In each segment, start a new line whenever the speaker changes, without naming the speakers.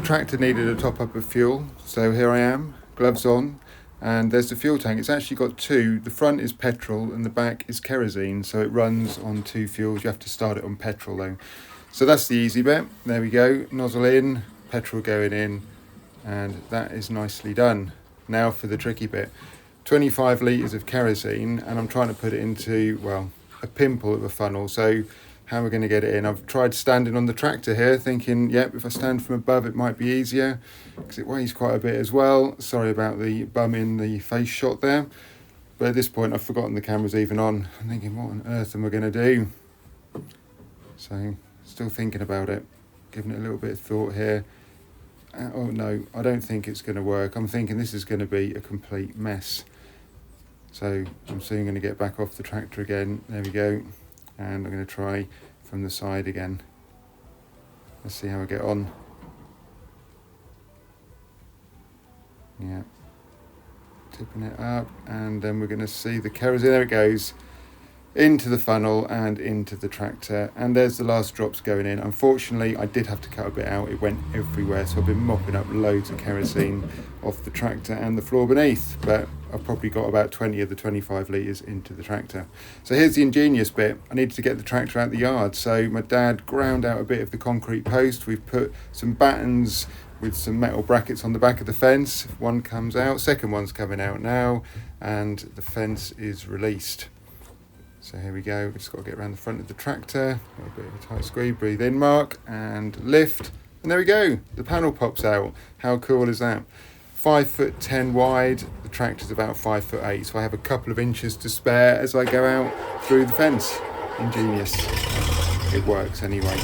tractor needed a top up of fuel, so here I am, gloves on, and there's the fuel tank. It's actually got two. The front is petrol and the back is kerosene, so it runs on two fuels. You have to start it on petrol though. So that's the easy bit. There we go, nozzle in, petrol going in, and that is nicely done. Now for the tricky bit. 25 litres of kerosene, and I'm trying to put it into, well, a pimple of a funnel. So how we're going to get it in. I've tried standing on the tractor here, thinking, yep, if I stand from above it might be easier, because it weighs quite a bit as well. Sorry about the bum in the face shot there. But at this point I've forgotten the camera's even on. I'm thinking, what on earth am I going to do? So still thinking about it, giving it a little bit of thought here. Oh no, I don't think it's going to work. I'm thinking this is going to be a complete mess. So I'm soon going to get back off the tractor again. There we go. And I'm going to try from the side again. Let's see how I get on. Yeah. Tipping it up, and then we're going to see the kerosene. There it goes. Into the funnel and into the tractor, and there's the last drops going in. Unfortunately I did have to cut a bit out, it went everywhere, so I've been mopping up loads of kerosene off the tractor and the floor beneath, but I've probably got about 20 of the 25 litres into the tractor. So here's the ingenious bit. I needed to get the tractor out the yard, so my dad ground out a bit of the concrete post. We've put some battens with some metal brackets on the back of the fence. One comes out, second one's coming out now, and the fence is released. So here we go, we've just got to get around the front of the tractor, a bit of a tight squeeze, breathe in Mark, and lift, and there we go, the panel pops out. How cool is that? 5'10" wide, the tractor's about 5'8", so I have a couple of inches to spare as I go out through the fence. Ingenious. It works anyway.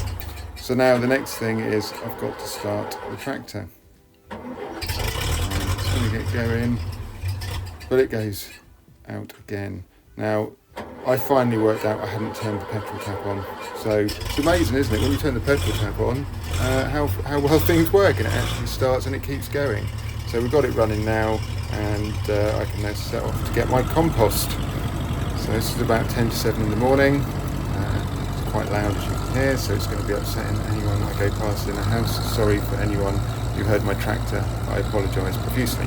So now the next thing is I've got to start the tractor. It's going to get going, but it goes out again. Now, I finally worked out I hadn't turned the petrol tap on. So it's amazing, isn't it, when you turn the petrol tap on, how well things work, and it actually starts and it keeps going. So we've got it running now, and I can now set off to get my compost. So this is about 10 to 7 in the morning. It's quite loud, as you can hear, so it's going to be upsetting anyone I go past in the house. Sorry for anyone who heard my tractor. I apologise profusely.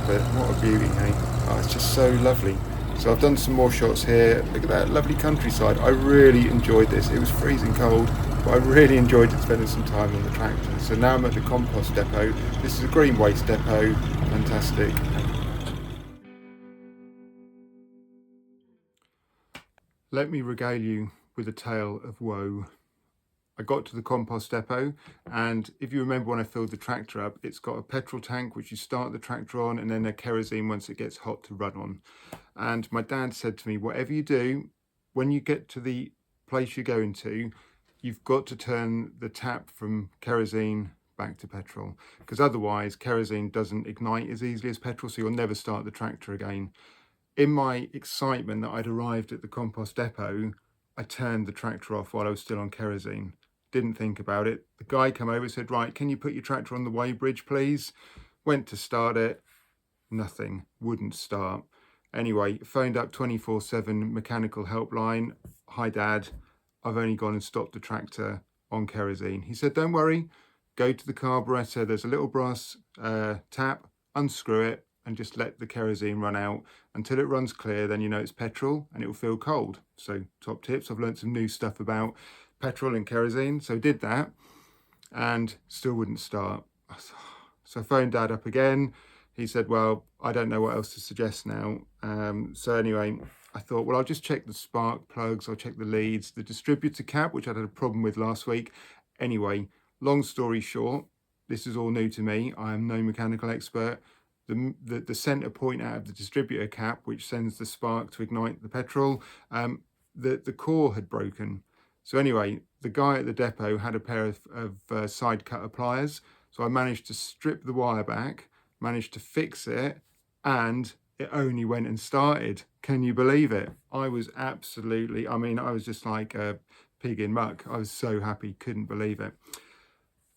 But what a beauty, eh? Oh, it's just so lovely. So I've done some more shots here. Look at that lovely countryside. I really enjoyed this. It was freezing cold, but I really enjoyed spending some time on the tractor. So now I'm at the compost depot. This is a green waste depot. Fantastic. Let me regale you with a tale of woe. I got to the compost depot, and if you remember when I filled the tractor up, it's got a petrol tank which you start the tractor on, and then a kerosene once it gets hot to run on. And my dad said to me, whatever you do, when you get to the place you're going to, you've got to turn the tap from kerosene back to petrol, because otherwise kerosene doesn't ignite as easily as petrol, so you'll never start the tractor again. In my excitement that I'd arrived at the compost depot, I turned the tractor off while I was still on kerosene. Didn't think about it. The guy came over and said, right, can you put your tractor on the weighbridge, please? Went to start it. Nothing. Wouldn't start. Anyway, phoned up 24/7 mechanical helpline. Hi, Dad. I've only gone and stopped the tractor on kerosene. He said, don't worry. Go to the carburetor. There's a little brass tap. Unscrew it and just let the kerosene run out until it runs clear. Then you know it's petrol and it will feel cold. So top tips. I've learned some new stuff about petrol and kerosene, so did that, and still wouldn't start. So I phoned Dad up again. He said, well, I don't know what else to suggest now. So anyway, I thought, well, I'll just check the spark plugs, I'll check the leads, the distributor cap, which I had a problem with last week. Anyway, long story short, this is all new to me. I am no mechanical expert. The center point out of the distributor cap, which sends the spark to ignite the petrol, the core had broken. So anyway, the guy at the depot had a pair of side cutter pliers. So I managed to strip the wire back, managed to fix it, and it only went and started. Can you believe it? I was absolutely, I was just like a pig in muck. I was so happy, couldn't believe it.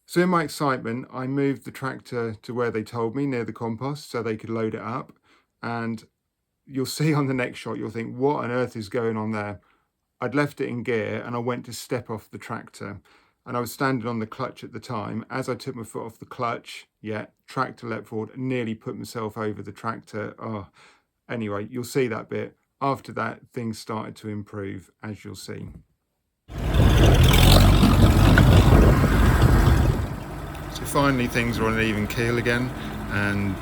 So in my excitement, I moved the tractor to where they told me, near the compost, so they could load it up. And you'll see on the next shot, you'll think, what on earth is going on there? I'd left it in gear and I went to step off the tractor. and I was standing on the clutch at the time. As I took my foot off the clutch, yeah, tractor leapt forward and nearly put myself over the tractor. Oh, anyway, you'll see that bit. After that, things started to improve, as you'll see. So finally things are on an even keel again, and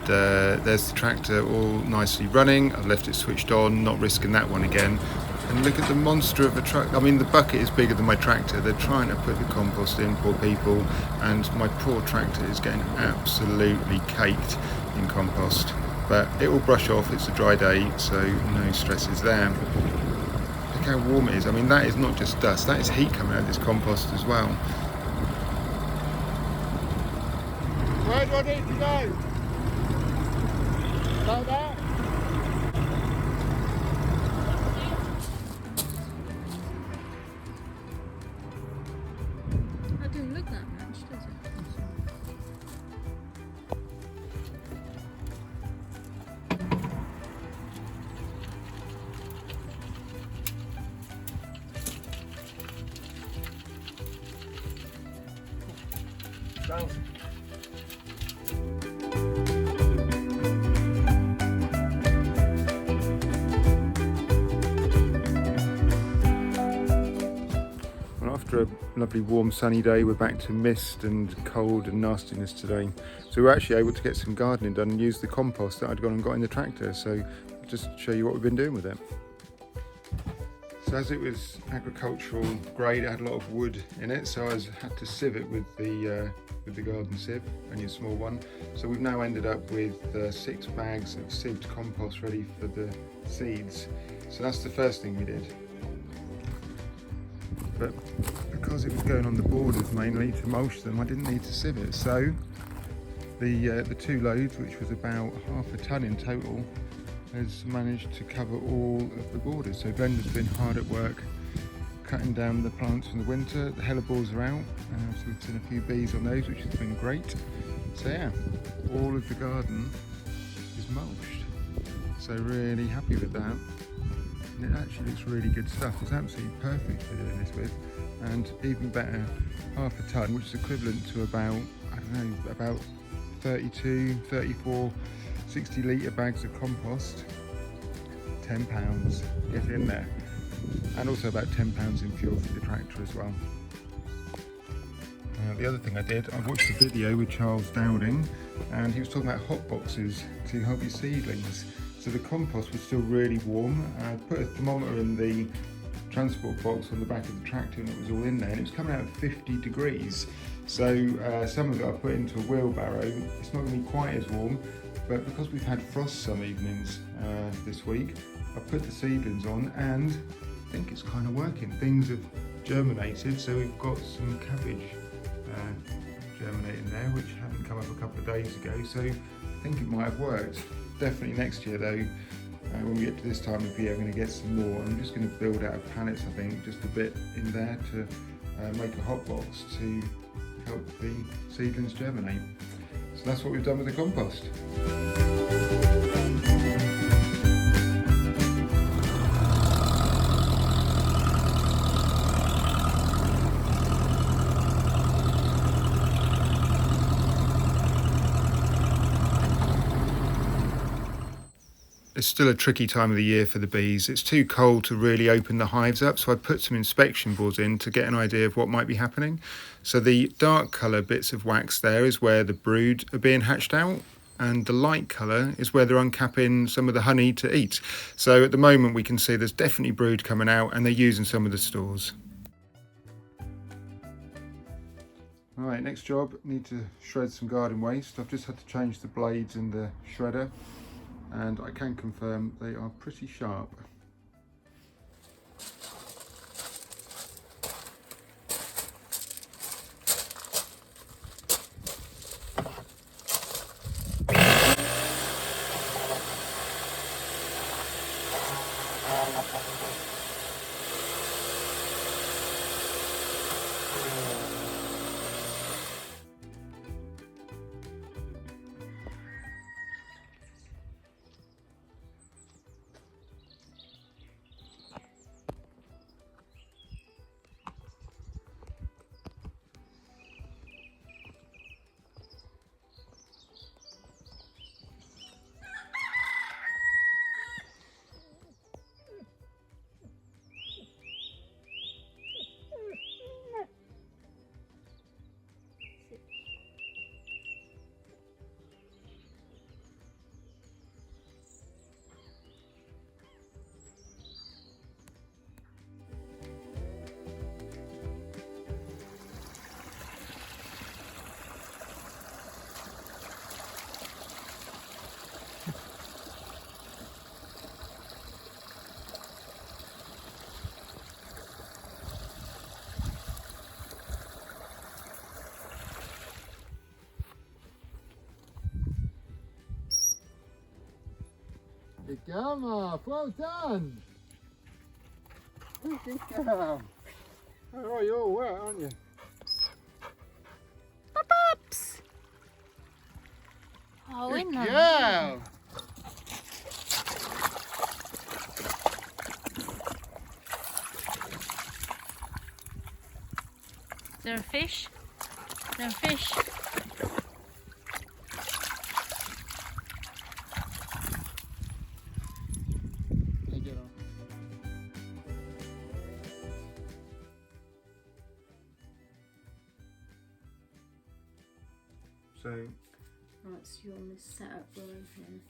there's the tractor all nicely running. I've left it switched on, not risking that one again. And look at the monster of a truck. I mean, the bucket is bigger than my tractor. They're trying to put the compost in, poor people, and my poor tractor is getting absolutely caked in compost. But it will brush off, it's a dry day, so no stresses there. Look how warm it is. I mean, that is not just dust, that is heat coming out of this compost as well. Where do I need to go? Like that?
That didn't look that much, does it?
Thanks. After a lovely warm sunny day, we're back to mist and cold and nastiness today. So we're actually able to get some gardening done and use the compost that I'd gone and got in the tractor. So just show you what we've been doing with it. So as it was agricultural grade, it had a lot of wood in it, so I had to sieve it with the garden sieve, only a small one. So we've now ended up with 6 bags of sieved compost ready for the seeds. So that's the first thing we did. But because it was going on the borders mainly to mulch them, I didn't need to sieve it. So the 2 loads, which was about half a tonne in total, has managed to cover all of the borders. So Glenda's been hard at work cutting down the plants from the winter. The hellebores are out, so we've seen a few bees on those, which has been great. So yeah, all of the garden is mulched. So really happy with that. And it actually looks really good stuff. It's absolutely perfect for doing this with. And even better, half a tonne, which is equivalent to about, I don't know, about 32, 34, 60 litre bags of compost. £10, get in there. And also about £10 in fuel for the tractor as well. The other thing I did, I watched a video with Charles Dowding, and he was talking about hot boxes to help your seedlings. So the compost was still really warm. I put a thermometer in the transport box on the back of the tractor and it was all in there, and it was coming out at 50 degrees. So some of it I put into a wheelbarrow. It's not going to be quite as warm, but because we've had frost some evenings this week, I put the seedlings on and I think it's kind of working. Things have germinated, so we've got some cabbage germinating there, which hadn't come up a couple of days ago, so I think it might have worked. Definitely next year though, when we get to this time of year, I'm going to get some more. I'm just going to build out of pallets, I think, just a bit in there to make a hot box to help the seedlings germinate. So that's what we've done with the compost. It's still a tricky time of the year for the bees. It's too cold to really open the hives up, so I put some inspection boards in to get an idea of what might be happening. So the dark colour bits of wax there is where the brood are being hatched out, and the light colour is where they're uncapping some of the honey to eat. So at the moment we can see there's definitely brood coming out and they're using some of the stores. Alright, next job, need to shred some garden waste. I've just had to change the blades in the shredder, and I can confirm they are pretty sharp. girl, Marv. Well done. Good girl. Oh, you're all wet, aren't you?
Pops! Oh,
Good
in there.
girl.
Is there a fish? Is there a fish?
Hey, get on. So
Right, so you're on this setup row here.